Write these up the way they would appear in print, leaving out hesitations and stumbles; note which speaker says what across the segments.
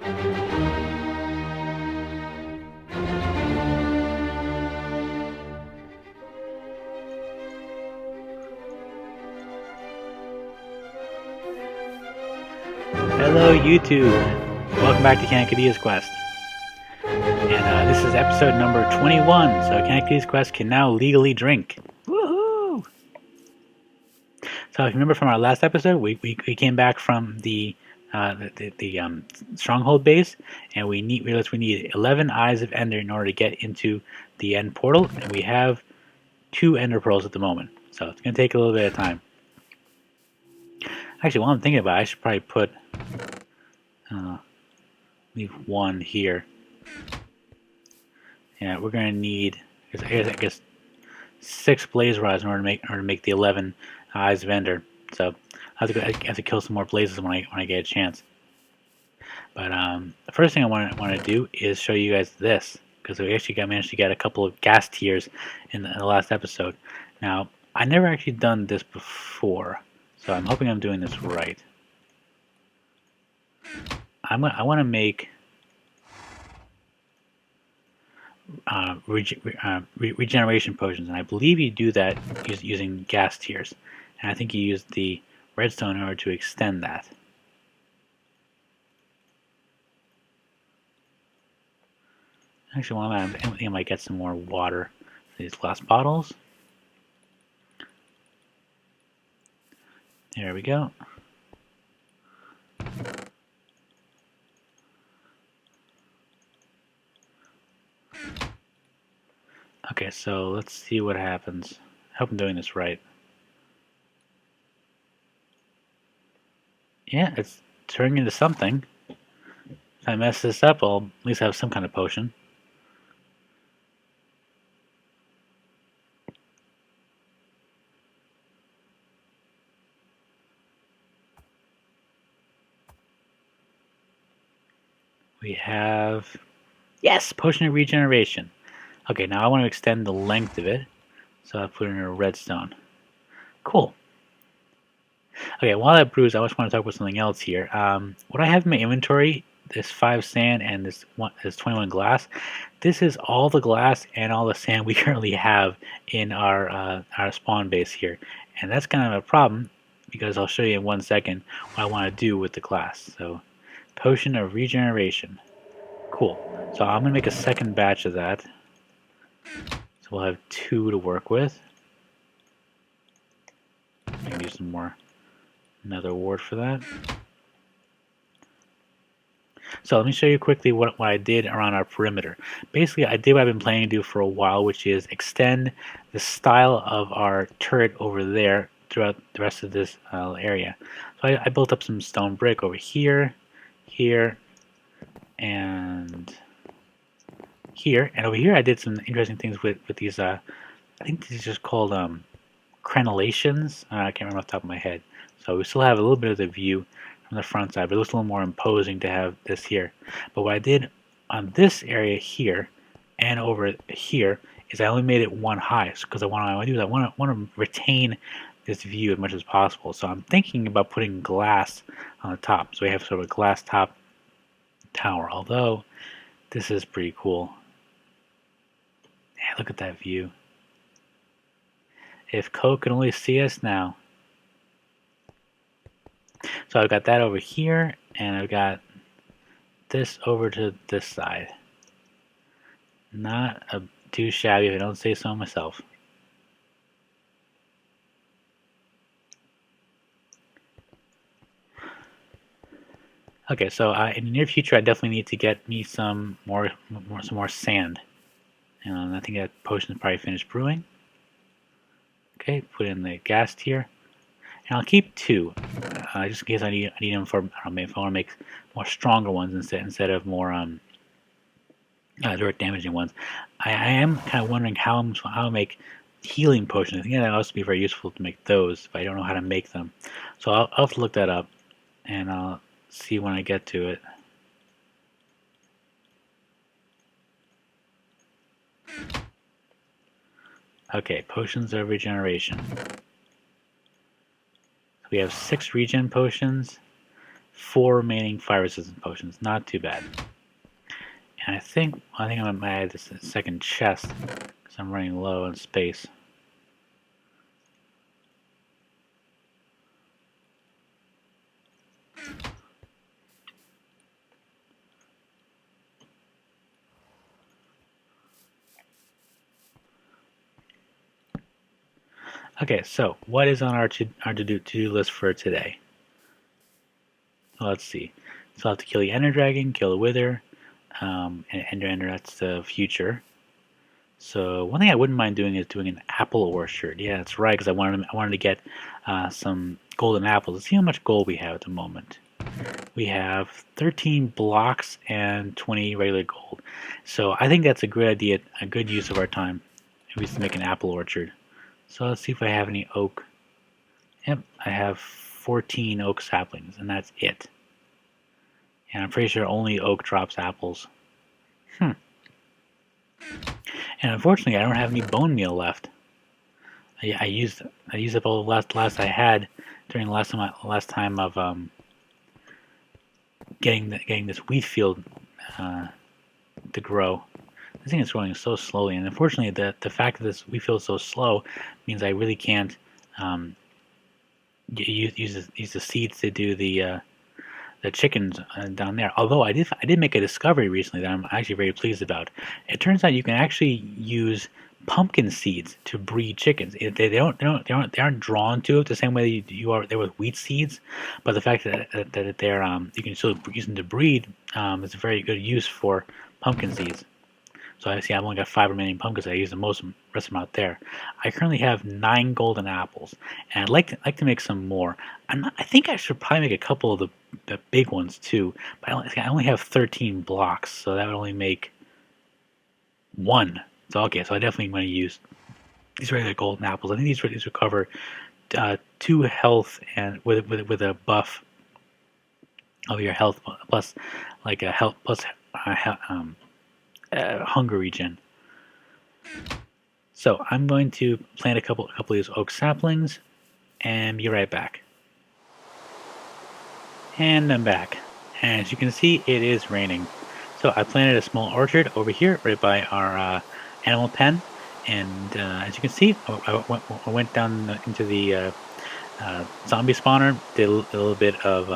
Speaker 1: Hello YouTube! Welcome back to Kanakadea's Quest. And this is episode number 21, so Kanakadea's Quest can now legally drink. Woohoo! So if you remember from our last episode, we came back from the stronghold base, and we realized we need 11 Eyes of Ender in order to get into the end portal, and we have 2 Ender Pearls at the moment, so it's going to take a little bit of time. Actually, while I'm thinking about it, I should probably put leave 1 here. Yeah, we're going to need, I guess 6 blaze rods in order to make the 11 Eyes of Ender. So I have to kill some more blazes when I get a chance. But the first thing I want to do is show you guys this, because we actually managed to get a couple of gas tiers in the last episode. Now, I never actually done this before, so I'm hoping I'm doing this right. I want to make regeneration potions, and I believe you do that using gas tiers, and I think you use the redstone in order to extend that. Actually, I think I might get some more water for these glass bottles. There we go. Okay, so let's see what happens. I hope I'm doing this right. Yeah, it's turning into something. If I mess this up, I'll at least have some kind of potion. We have, yes, potion of regeneration. Okay, now I want to extend the length of it, so I'll put in a redstone. Cool. Okay, while that brews, I just want to talk about something else here. What I have in my inventory, this 5 sand and this 21 glass, this is all the glass and all the sand we currently have in our spawn base here. And that's kind of a problem, because I'll show you in 1 second what I want to do with the glass. So, potion of regeneration. Cool. So I'm going to make a second batch of that. So we'll have 2 to work with. I can use some more. Another ward for that. So let me show you quickly what I did around our perimeter. Basically, I did what I've been planning to do for a while, which is extend the style of our turret over there throughout the rest of this area. So I built up some stone brick over here, here, and here. And over here I did some interesting things with these, I think these are just called crenellations. I can't remember off the top of my head. So we still have a little bit of the view from the front side, but it looks a little more imposing to have this here. But what I did on this area here and over here is I only made it 1 high, because I want to retain this view as much as possible. So I'm thinking about putting glass on the top, so we have sort of a glass top tower. Although this is pretty cool. Yeah, look at that view. If Coke could only see us now. So I've got that over here, and I've got this over to this side. Not too shabby if I don't say so myself. Okay, so in the near future, I definitely need to get me some more sand, and I think that potion is probably finished brewing. Okay, put in the gas tier. And I'll keep 2, just in case I need them for, I don't know, if I want to make more stronger ones instead of more direct damaging ones. I am kind of wondering how I make healing potions. I think that would also be very useful to make those, but I don't know how to make them. So I'll have to look that up, and I'll see when I get to it. Okay, potions of regeneration. We have 6 regen potions, 4 remaining fire resistance potions. Not too bad. And I think I might add this second chest because I'm running low on space. Okay, so what is on our to-do list for today? Well, let's see. So I'll have to kill the Ender Dragon, kill the Wither, and Ender, that's the future. So one thing I wouldn't mind doing is doing an apple orchard. Yeah, that's right, because I wanted to get some golden apples. Let's see how much gold we have at the moment. We have 13 blocks and 20 regular gold. So I think that's a good idea, a good use of our time. We used to make an apple orchard. So let's see if I have any oak. Yep, I have 14 oak saplings, and that's it. And I'm pretty sure only oak drops apples. And unfortunately, I don't have any bone meal left. I used up all the last I had during the last time of getting this wheat field to grow. This thing is growing so slowly, and unfortunately, the fact that this wheat field is so slow means I really can't use the seeds to do the chickens down there. Although I did make a discovery recently that I'm actually very pleased about. It turns out you can actually use pumpkin seeds to breed chickens. They aren't drawn to it the same way you are there with wheat seeds, but the fact that they're you can still use them to breed is a very good use for pumpkin seeds. So I see I've only got 5 remaining pumpkins. I use the rest of them out there. I currently have 9 golden apples, and I'd like to make some more. I think I should probably make a couple of the big ones too. But I only have 13 blocks, so that would only make 1. So okay, so I definitely want to use these regular golden apples. I think these recover 2 health and with a buff of your health plus like a health plus hunger regen. So I'm going to plant a couple of these oak saplings and be right back. And I'm back. And as you can see, it is raining. So I planted a small orchard over here right by our animal pen. And as you can see, I went down into the zombie spawner, did a little bit of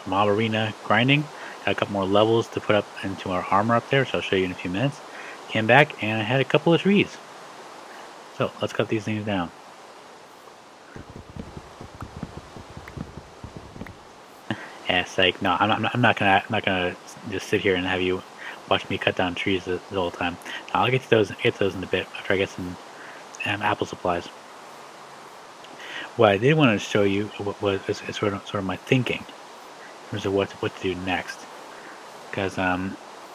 Speaker 1: mob arena grinding. Got a couple more levels to put up into our armor up there, so I'll show you in a few minutes. Came back and I had a couple of trees. So let's cut these things down. Yeah, it's like no, I'm not gonna just sit here and have you watch me cut down trees the whole time. I'll get to those in a bit after I get some apple supplies. What I did want to show you was sort of my thinking in terms of what to do next. Because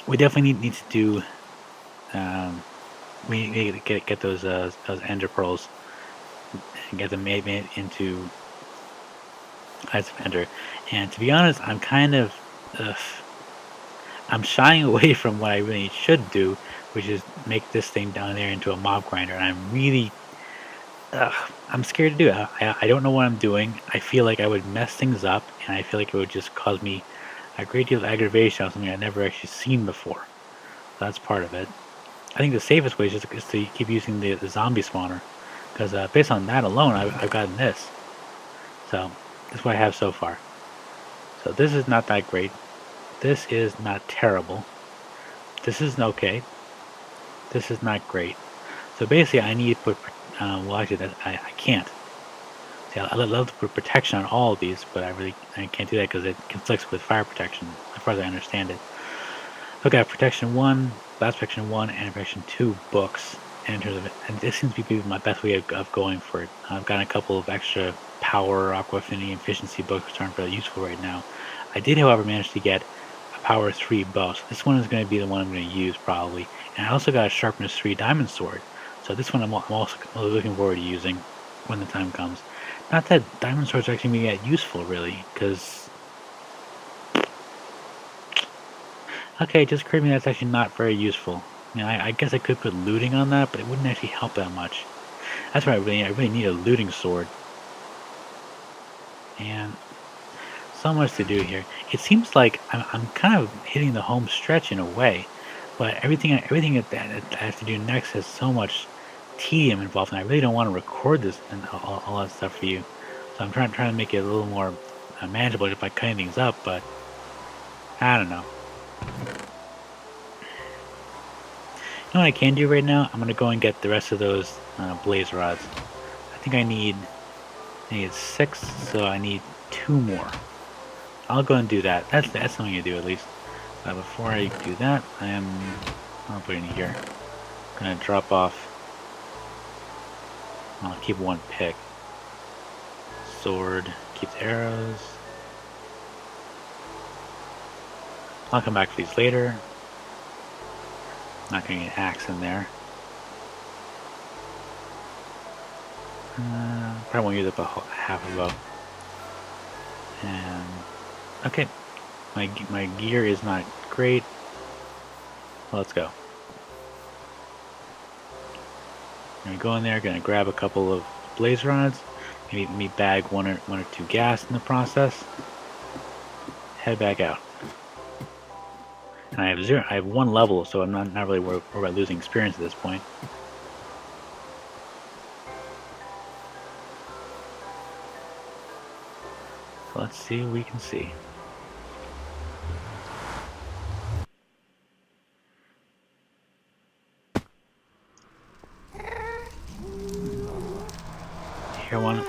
Speaker 1: we definitely need to do. We need to get those ender pearls and get them made into Eyes of Ender. And to be honest, I'm kind of I'm shying away from what I really should do, which is make this thing down there into a mob grinder. And I'm really I'm scared to do it. I don't know what I'm doing. I feel like I would mess things up, and I feel like it would just cause me a great deal of aggravation on something I've never actually seen before. So that's part of it. I think the safest way is to keep using the zombie spawner, because based on that alone, I've gotten this. So that's what I have so far. So this is not that great. This is not terrible. This is okay. This is not great. So basically, I need to put. Well, actually, I can't. See, I'd love to put protection on all of these, but I can't do that because it conflicts with fire protection, as far as I understand it. I've got protection 1, blast protection 1, and protection 2 books. And in terms of it, and this seems to be my best way of going for it. I've got a couple of extra power, aqua affinity, and efficiency books which aren't really useful right now. I did, however, manage to get a power 3 bow. So this one is going to be the one I'm going to use probably. And I also got a sharpness 3 diamond sword. So this one I'm also looking forward to using when the time comes. Not that diamond swords are actually going to be that useful, really, because... Okay, just creeping, that's actually not very useful. I mean, I guess I could put looting on that, but it wouldn't actually help that much. That's why I really need a looting sword. And So much to do here. It seems like I'm kind of hitting the home stretch in a way, but everything that I have to do next has so much tedium involved, and I really don't want to record this and all that stuff for you. So I'm trying to make it a little more manageable just by cutting things up, but I don't know. You know what I can do right now? I'm gonna go and get the rest of those blaze rods. I think I need 6, so I need 2 more. I'll go and do that. That's something to do at least. Before I do that, I'll put it in here. I'm gonna drop off. I'll keep 1 pick. Sword keeps arrows. I'll come back for these later. Not gonna get an axe in there. Probably won't use up a half of a. And okay, my gear is not great. Well, let's go. I'm gonna go in there. Gonna grab a couple of blaze rods. Maybe bag one or 2 gas in the process. Head back out. And I have 1 level, so I'm not really worried about losing experience at this point. So let's see what we can see. Here one.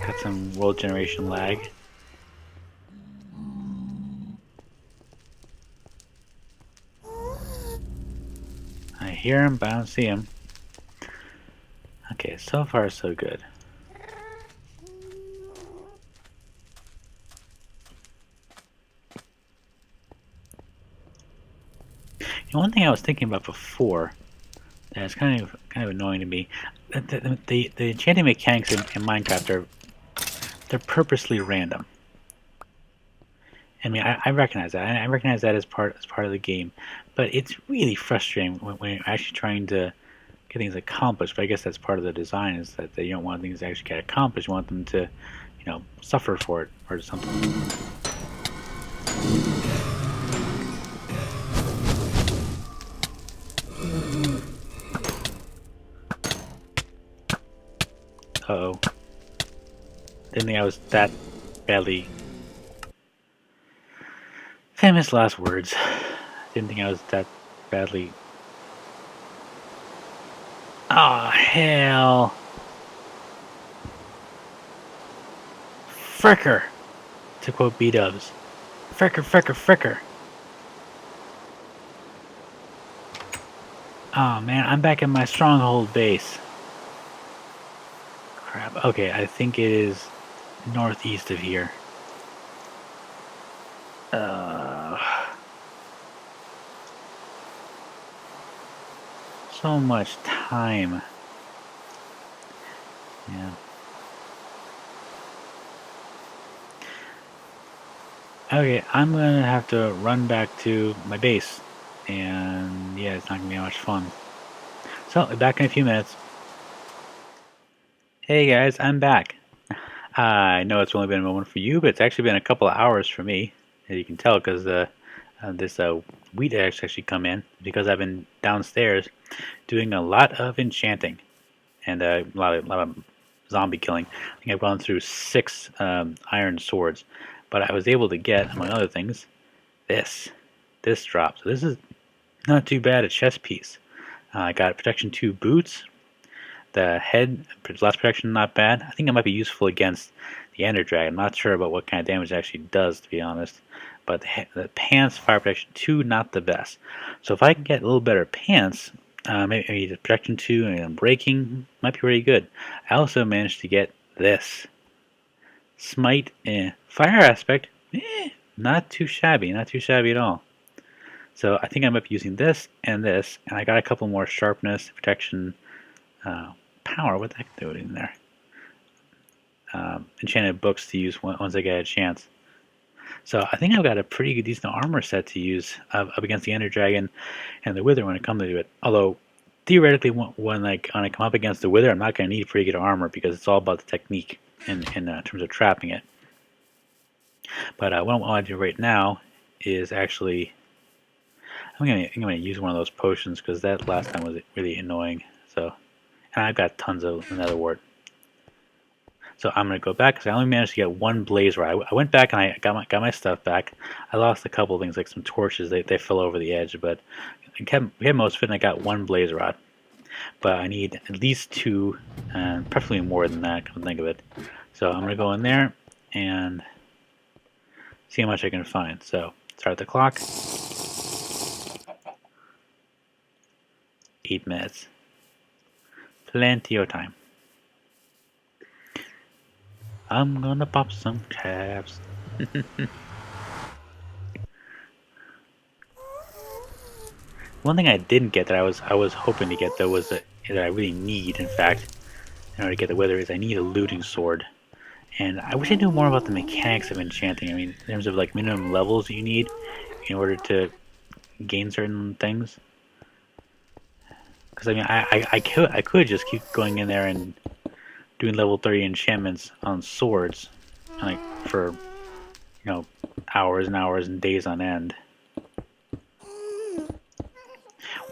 Speaker 1: Got some world generation lag. I hear him, but I don't see him. Okay, so far so good. You know, one thing I was thinking about before that's kind of annoying to me. The enchanting mechanics in Minecraft they're purposely random. I mean, I recognize that. I recognize that as part of the game, but it's really frustrating when you're actually trying to get things accomplished. But I guess that's part of the design is that you don't want things to actually get accomplished. You want them to, suffer for it or something. Uh-oh. Didn't think I was that badly... Famous last words. Didn't think I was that badly... Oh, hell. Fricker! To quote B-dubs. Fricker, fricker, fricker. Oh, man, I'm back in my stronghold base. Crap. Okay, I think it is northeast of here. So much time. Yeah. Okay, I'm gonna have to run back to my base. And yeah, it's not gonna be much fun. So, back in a few minutes. Hey guys, I'm back. I know it's only been a moment for you, but it's actually been a couple of hours for me, as you can tell, because this wheat eggs actually come in because I've been downstairs doing a lot of enchanting and a lot of zombie killing. I think I've gone through 6 iron swords, but I was able to get, among other things, this drop. So this is not too bad a chest piece. I got protection 2 boots. The head, less protection, not bad. I think it might be useful against the Ender Dragon. I'm not sure about what kind of damage it actually does, to be honest. But the pants, fire protection 2, not the best. So if I can get a little better pants, maybe the protection 2 and breaking might be pretty good. I also managed to get this. Smite, fire aspect, not too shabby, not too shabby at all. So I think I might be using this, and I got a couple more sharpness, protection, power. What the heck do it in there? Enchanted books to use once I get a chance. So I think I've got a pretty good, decent armor set to use up against the Ender Dragon and the Wither when it comes to it. Although theoretically, when I come up against the Wither, I'm not going to need pretty good armor because it's all about the technique in terms of trapping it. But what I want to do right now is actually I'm gonna use one of those potions because that last time was really annoying. So, and I've got tons of nether wart. So I'm gonna go back because I only managed to get one blaze rod. I went back and I got my stuff back. I lost a couple of things like some torches. They fell over the edge, but we had most of it. And I got one blaze rod, but I need at least two, and preferably more than that. Come to think of it. So I'm gonna go in there and see how much I can find. So start the clock. 8 minutes. Plenty of time. I'm gonna pop some caps. One thing I didn't get that I was hoping to get though was that I really need, in fact, in order to get the Wither, is I need a looting sword. And I wish I knew more about the mechanics of enchanting. I mean, in terms of like minimum levels you need in order to gain certain things. Because I mean, I could just keep going in there and doing level 30 enchantments on swords, like for hours and hours and days on end.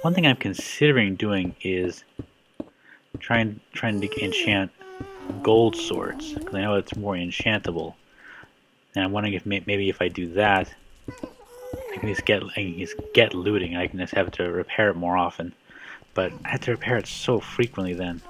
Speaker 1: One thing I'm considering doing is trying to enchant gold swords because I know it's more enchantable, and I'm wondering if maybe if I do that, I can just get looting. I can just have to repair it more often, but I have to repair it so frequently then.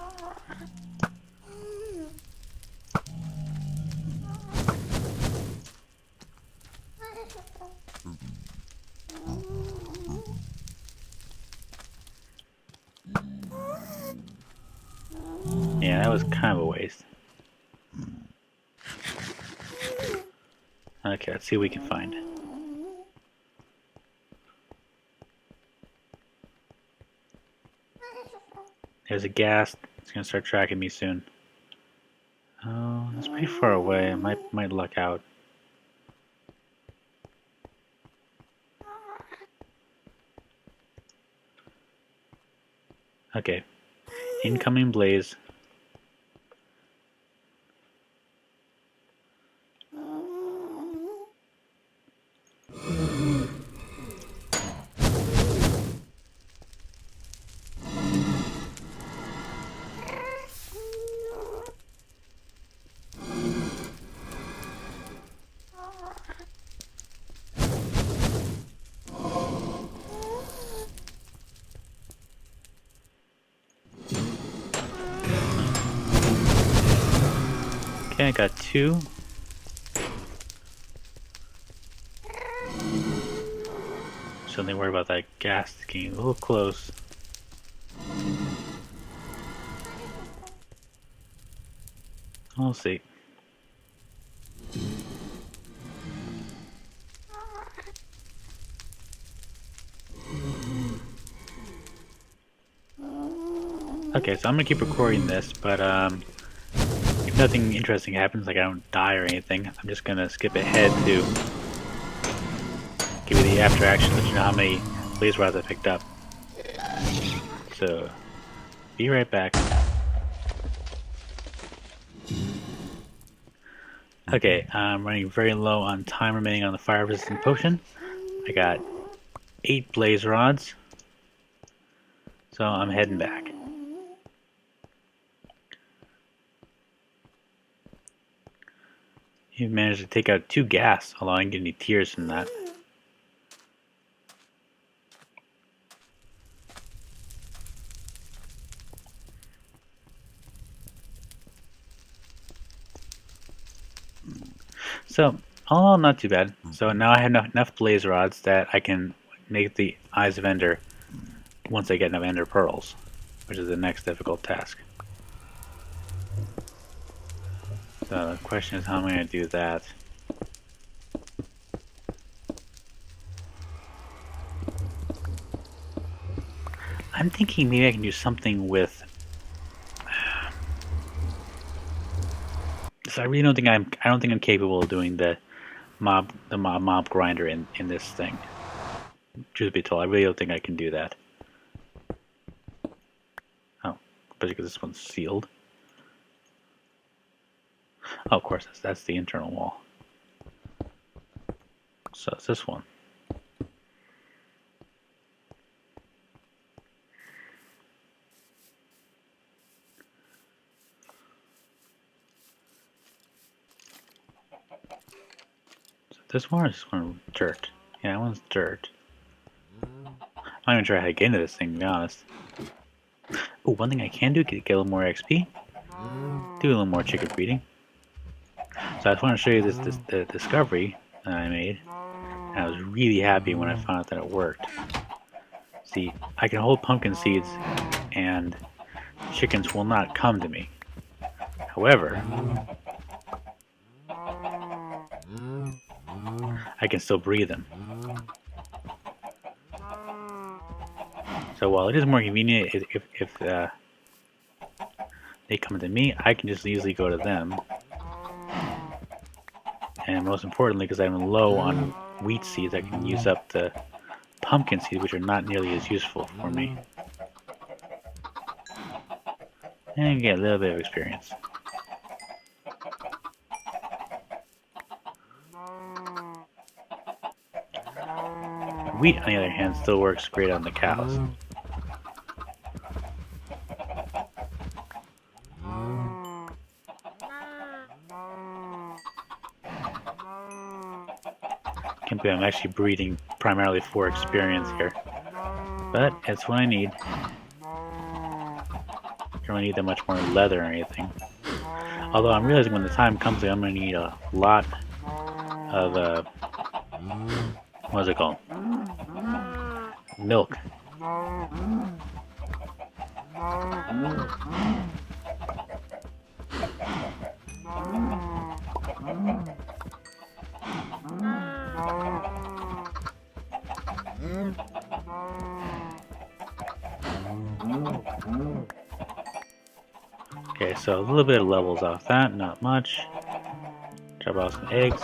Speaker 1: Yeah, that was kind of a waste. Okay, let's see what we can find. There's a ghast. It's gonna start tracking me soon. Oh, that's pretty far away. I might luck out. Okay. Incoming blaze. Okay, I got 2. So they worry about that ghast getting a little close. We'll see. Okay, so I'm gonna keep recording this, but if nothing interesting happens, like I don't die or anything, I'm just gonna skip ahead to give you the after action, let you know how many blaze rods I picked up. So, be right back. Okay, I'm running very low on time remaining on the fire resistant potion. I got 8 blaze rods, so I'm heading back. You managed to take out 2 gas, although I didn't get any tears from that. So, all not too bad. So now I have enough blaze rods that I can make the Eyes of Ender once I get enough Ender Pearls, which is the next difficult task. So the question is, how am I going to do that? I'm thinking maybe I can do something with. So I really don't think I'm capable of doing the mob grinder in this thing. Truth be told, I really don't think I can do that. especially because this one's sealed. Oh, of course, that's the internal wall. So it's this one. So this one or this one dirt? Yeah, that one's dirt. I'm not even sure how to get into this thing, to be honest. Oh, one thing I can do, get a little more XP. Do a little more chicken breeding. So I just want to show you the discovery that I made. And I was really happy when I found out that it worked. See, I can hold pumpkin seeds and chickens will not come to me. However, I can still breed them. So while it is more convenient if they come to me, I can just easily go to them. And most importantly, because I'm low on wheat seeds, I can use up the pumpkin seeds, which are not nearly as useful for me. And get a little bit of experience. Wheat, on the other hand, still works great on the cows. Can't believe I'm actually breeding primarily for experience here. But it's what I need. I don't really need that much more leather or anything. Although I'm realizing when the time comes, I'm going to need a lot of, what is it called? Milk. Okay, so a little bit of levels off that, not much. Drop off some eggs.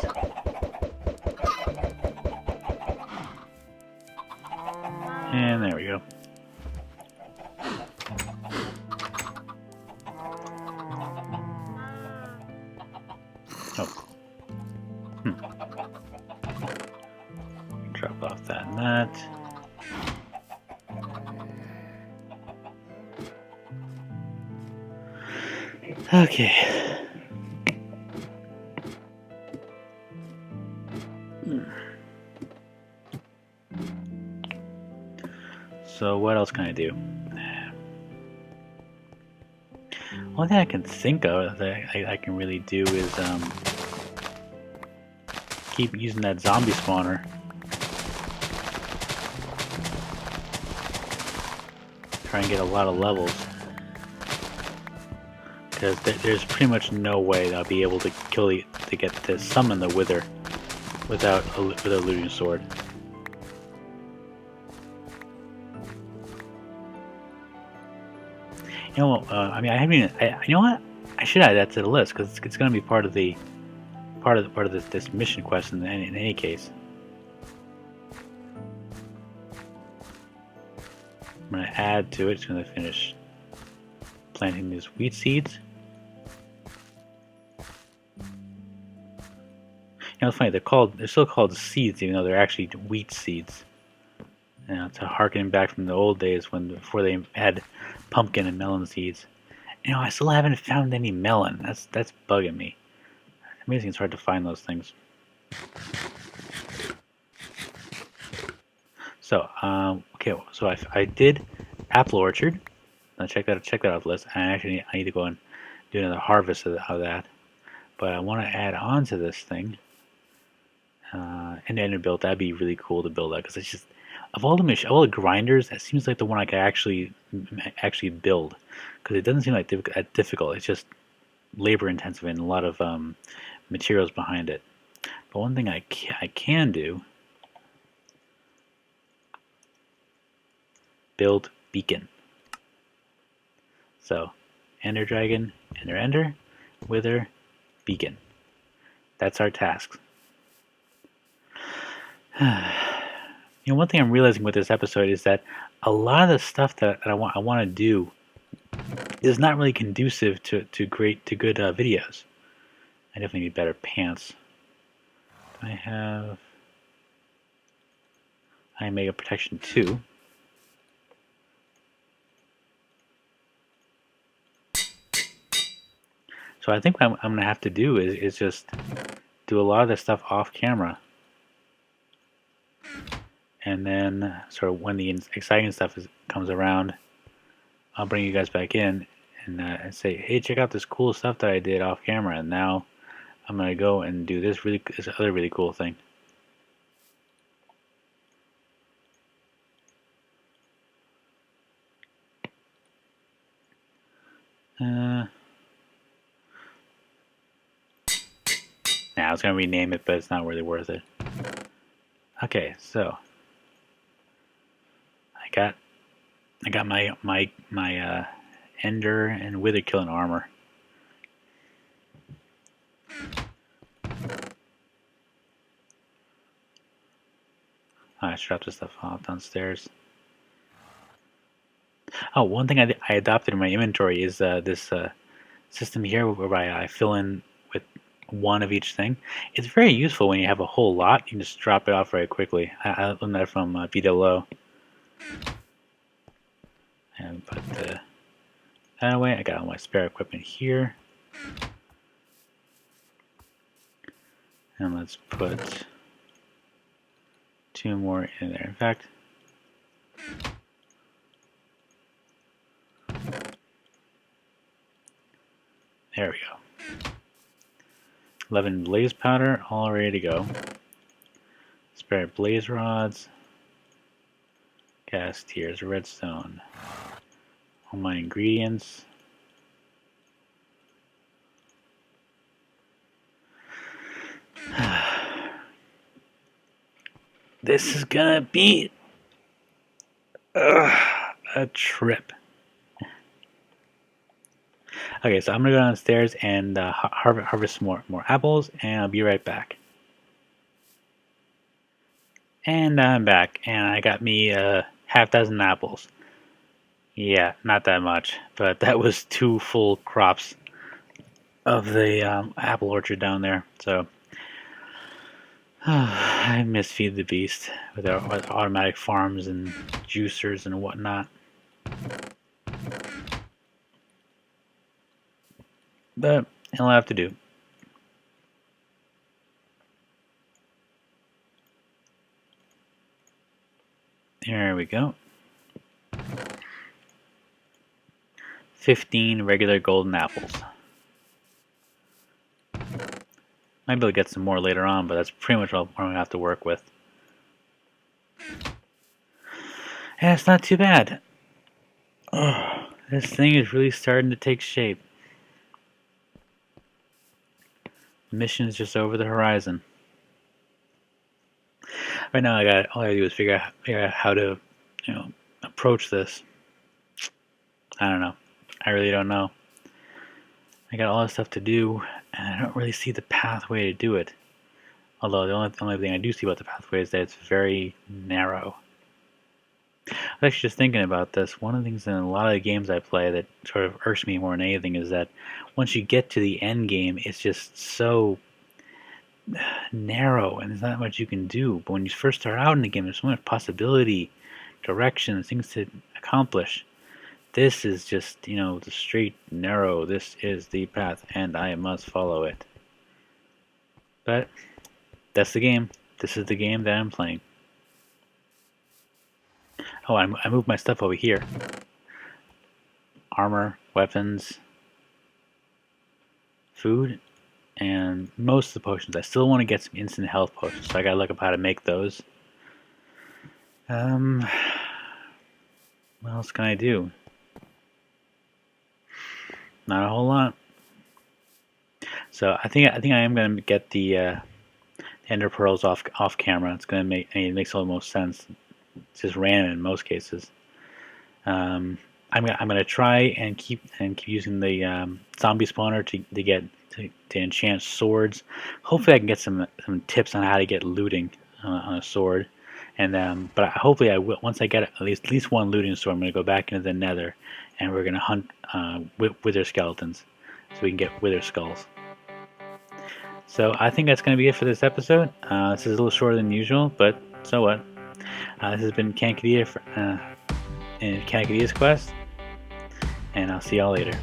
Speaker 1: And there we go. Oh. Drop off that and that. Okay. So what else can I do? One thing I can think of that I can really do is keep using that zombie spawner. Try and get a lot of levels. Because there's pretty much no way that I'll be able to to summon the Wither without a looting sword. You know, I mean, I haven't even. You know what? I should add that to the list because it's going to be part of this mission quest in any case. I'm going to add to it. It's going to finish planting these wheat seeds. You know, it's funny. They're still called seeds, even though they're actually wheat seeds. You know, to harken back from the old days before they had pumpkin and melon seeds. You know, I still haven't found any melon. That's bugging me. It's amazing it's hard to find those things. So, okay, so I did apple orchard. Now check that off the list. I need to go and do another harvest of that. But I want to add on to this thing an ender build. That'd be really cool to build that because it's just of all the grinders, that seems like the one I could actually build because it doesn't seem like that difficult. It's just labor intensive and a lot of materials behind it. But one thing I can do, build beacon. So ender dragon, ender, wither, beacon. That's our task. You know, one thing I'm realizing with this episode is that a lot of the stuff that I want to do is not really conducive to good videos. I definitely need better pants. I have eye mega protection 2. So I think what I'm going to have to do is just do a lot of this stuff off camera. And then sort of when the exciting stuff comes around, I'll bring you guys back in and say, hey, check out this cool stuff that I did off camera. And now I'm going to go and do this other really cool thing. I was going to rename it, but it's not really worth it. Okay, so I got my Ender and Wither killing armor. I should drop this stuff off downstairs. Oh, one thing I adopted in my inventory is this system here whereby I fill in with one of each thing. It's very useful when you have a whole lot. You can just drop it off very quickly. I learned that from Beethoven. And put that away. I got all my spare equipment here. And let's put 2 more in there. In fact, there we go. 11 blaze powder, all ready to go. Spare blaze rods. Gas tiers, redstone. All my ingredients. This is gonna be a trip. Okay, so I'm gonna go downstairs and harvest more apples, and I'll be right back. And I'm back, and I got me half dozen apples. Yeah, not that much, but that was 2 full crops of the apple orchard down there. So I miss Feed the Beast with automatic farms and juicers and whatnot. But it'll have to do. There we go. 15 regular golden apples. Might be able to get some more later on, but that's pretty much what I'm going to have to work with. And it's not too bad. Oh, this thing is really starting to take shape. The mission is just over the horizon. Right now, all I gotta do is figure out how to, approach this. I don't know. I really don't know. I got all this stuff to do, and I don't really see the pathway to do it. Although the only thing I do see about the pathway is that it's very narrow. I was actually just thinking about this. One of the things in a lot of the games I play that sort of irks me more than anything is that once you get to the end game, it's just so narrow and there's not much you can do. But when you first start out in the game, there's so much possibility, direction, things to accomplish. This is just, the straight, narrow, this is the path, and I must follow it. But that's the game. This is the game that I'm playing. Oh, I moved my stuff over here. Armor, weapons, food, and most of the potions. I still want to get some instant health potions, so I gotta look up how to make those. What else can I do? Not a whole lot. So I think I am gonna get the ender pearls off camera. It's gonna it makes all the most sense. It's just random in most cases. I'm gonna try and keep using the zombie spawner to enchant swords. Hopefully I can get some tips on how to get looting on a sword. And but hopefully I will, once I get at least one looting sword, I'm going to go back into the Nether, and we're going to hunt wither skeletons, so we can get wither skulls. So I think that's going to be it for this episode. This is a little shorter than usual, but so what? This has been Kanakadea in Kanakadea's Quest, and I'll see y'all later.